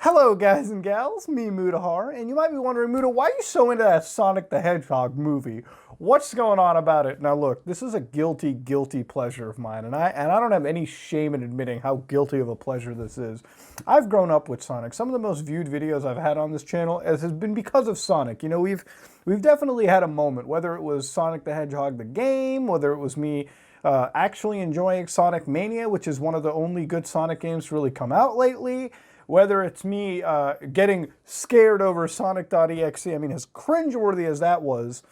Hello guys and gals, me Mudahar, and you might be wondering, Muda, why are you so into that Sonic the Hedgehog movie? What's going on about it? Now look, this is a guilty pleasure of mine, and I don't have any shame in admitting how guilty of a pleasure this is. I've grown up with Sonic. Some of the most viewed videos I've had on this channel has been because of Sonic. You know, we've definitely had a moment, whether it was Sonic the Hedgehog the game, whether it was me actually enjoying Sonic Mania, which is one of the only good Sonic games to really come out lately. Whether it's me getting scared over Sonic.exe, I mean, as cringeworthy as that was,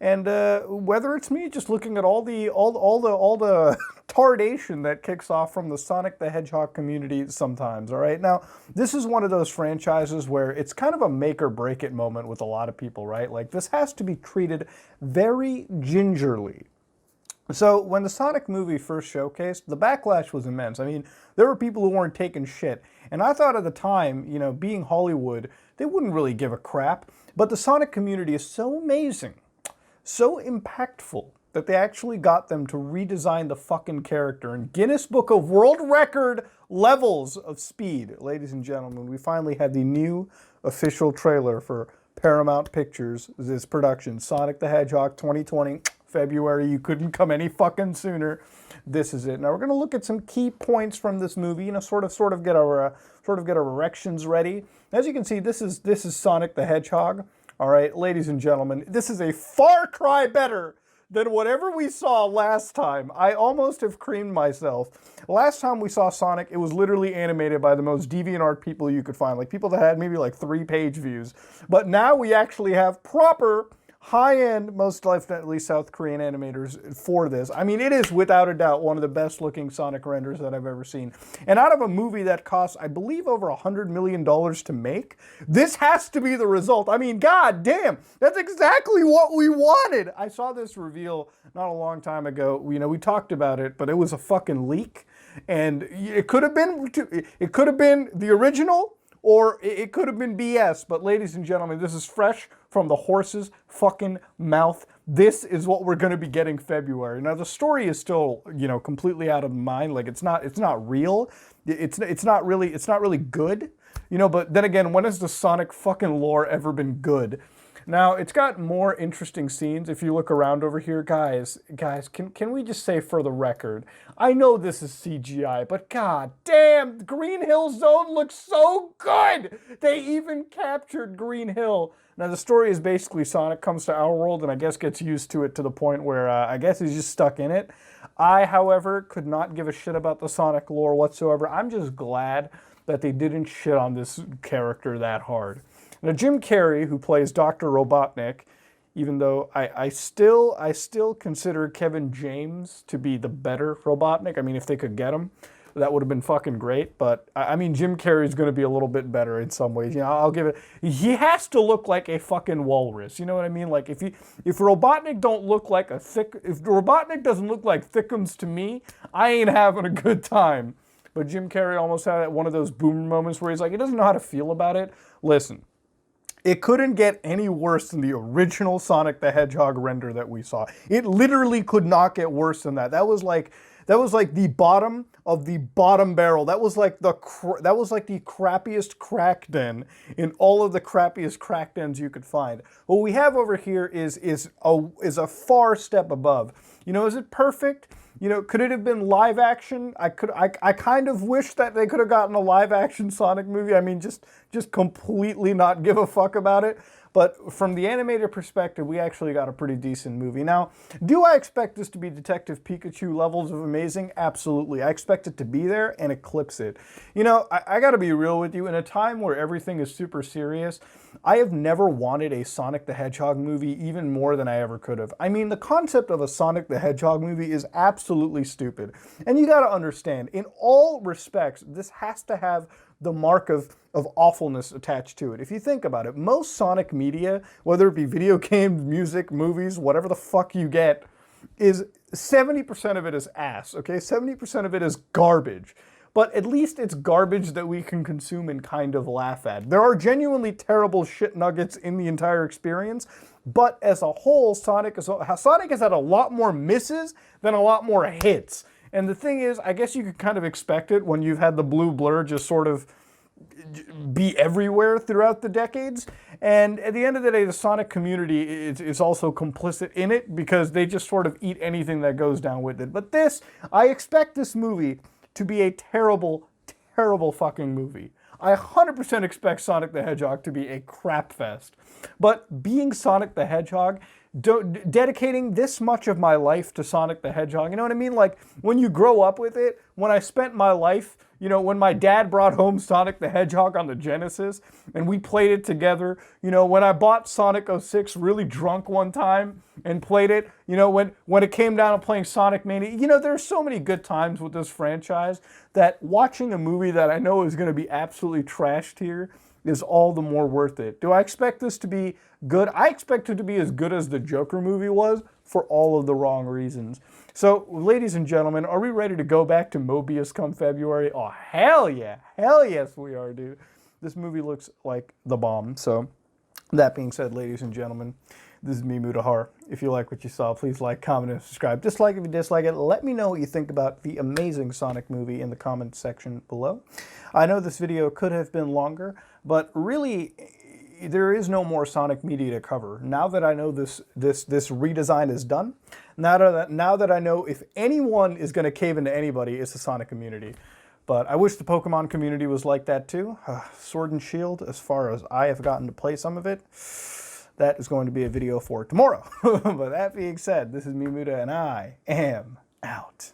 and whether it's me just looking at all the tardation that kicks off from the Sonic the Hedgehog community sometimes. All right, now this is one of those franchises where it's kind of a make or break it moment with a lot of people, right? Like this has to be treated very gingerly. So when the Sonic movie first showcased, the backlash was immense. I mean, there were people who weren't taking shit. And I thought at the time, you know, being Hollywood, they wouldn't really give a crap. But the Sonic community is so amazing, so impactful, that they actually got them to redesign the fucking character in Guinness Book of World Record levels of speed. Ladies and gentlemen, we finally had the new official trailer for Paramount Pictures' this production, Sonic the Hedgehog 2020. February, you couldn't come any fucking sooner. This is it. Now we're going to look at some key points from this movie, you know, sort of get our erections ready. As you can see, this is Sonic the Hedgehog. All right, ladies and gentlemen, this is a far cry better than whatever we saw last time. I almost have creamed myself. Last time we saw Sonic, it was literally animated by the most DeviantArt people you could find, like people that had maybe like 3 page views. But now we actually have proper high-end, most definitely South Korean animators for this. I mean, it is without a doubt one of the best-looking Sonic renders that I've ever seen. And out of a movie that cost, I believe, over $100 million to make, this has to be the result. I mean, god damn, that's exactly what we wanted. I saw this reveal not a long time ago. You know, we talked about it, but it was a fucking leak. And it could have been the original, or it could have been BS, but ladies and gentlemen, this is fresh from the horse's fucking mouth. This is what we're going to be getting February. Now the story is still, you know, completely out of mind. Like it's not real. It's not really good. You know, but then again, when has the Sonic fucking lore ever been good? Now, it's got more interesting scenes. If you look around over here, guys, can we just say for the record, I know this is CGI, but god damn, Green Hill Zone looks so good! They even captured Green Hill. Now, the story is basically Sonic comes to our world and I guess gets used to it to the point where I guess he's just stuck in it. I, however, could not give a shit about the Sonic lore whatsoever. I'm just glad that they didn't shit on this character that hard. Now, Jim Carrey, who plays Dr. Robotnik, even though I still consider Kevin James to be the better Robotnik. I mean, if they could get him, that would have been fucking great. But I mean, Jim Carrey is going to be a little bit better in some ways. You know, I'll give it. He has to look like a fucking walrus. You know what I mean? Like if Robotnik don't look like if Robotnik doesn't look like Thickums to me, I ain't having a good time. But Jim Carrey almost had one of those boomer moments where he's like, he doesn't know how to feel about it. Listen. It couldn't get any worse than the original Sonic the Hedgehog render that we saw. It literally could not get worse than that. That was like the bottom of the bottom barrel. That was like the crappiest crack den in all of the crappiest crack dens you could find. What we have over here is a far step above. You know, is it perfect? You know, could it have been live action? I kind of wish that they could have gotten a live action Sonic movie. I mean, just completely not give a fuck about it. But from the animator perspective, we actually got a pretty decent movie. Now, do I expect this to be Detective Pikachu levels of amazing? Absolutely. I expect it to be there and eclipse it. You know, I gotta be real with you. In a time where everything is super serious, I have never wanted a Sonic the Hedgehog movie even more than I ever could have. I mean, the concept of a Sonic the Hedgehog movie is absolutely stupid. And you gotta understand, in all respects, this has to have the mark of awfulness attached to it. If you think about it, most Sonic media, whether it be video games, music, movies, whatever the fuck you get, is 70% of it is ass, okay? 70% of it is garbage. But at least it's garbage that we can consume and kind of laugh at. There are genuinely terrible shit nuggets in the entire experience, but as a whole, Sonic has had a lot more misses than a lot more hits. And the thing is, I guess you could kind of expect it when you've had the blue blur just sort of be everywhere throughout the decades. And at the end of the day, the Sonic community is also complicit in it because they just sort of eat anything that goes down with it. But this, I expect this movie to be a terrible, terrible fucking movie. I 100% expect Sonic the Hedgehog to be a crap fest. But being Sonic the Hedgehog, dedicating this much of my life to Sonic the Hedgehog, you know what I mean? Like, when you grow up with it, when I spent my life, you know, when my dad brought home Sonic the Hedgehog on the Genesis, and we played it together, you know, when I bought Sonic 06 really drunk one time and played it, you know, when it came down to playing Sonic Mania, you know, there's so many good times with this franchise that watching a movie that I know is going to be absolutely trashed here is all the more worth it. Do I expect this to be good? I expect it to be as good as the Joker movie was for all of the wrong reasons. So, ladies and gentlemen, are we ready to go back to Mobius come February? Oh, hell yeah. Hell yes, we are, dude. This movie looks like the bomb. So, that being said, ladies and gentlemen, this is me, Mutahar. If you like what you saw, please like, comment, and subscribe. Dislike if you dislike it. Let me know what you think about the amazing Sonic movie in the comment section below. I know this video could have been longer, but really, there is no more Sonic media to cover. Now that I know this redesign is done, now that I know if anyone is going to cave into anybody, it's the Sonic community. But I wish the Pokemon community was like that too. Sword and Shield, as far as I have gotten to play some of it, that is going to be a video for tomorrow. But that being said, this is me, Muta, and I am out.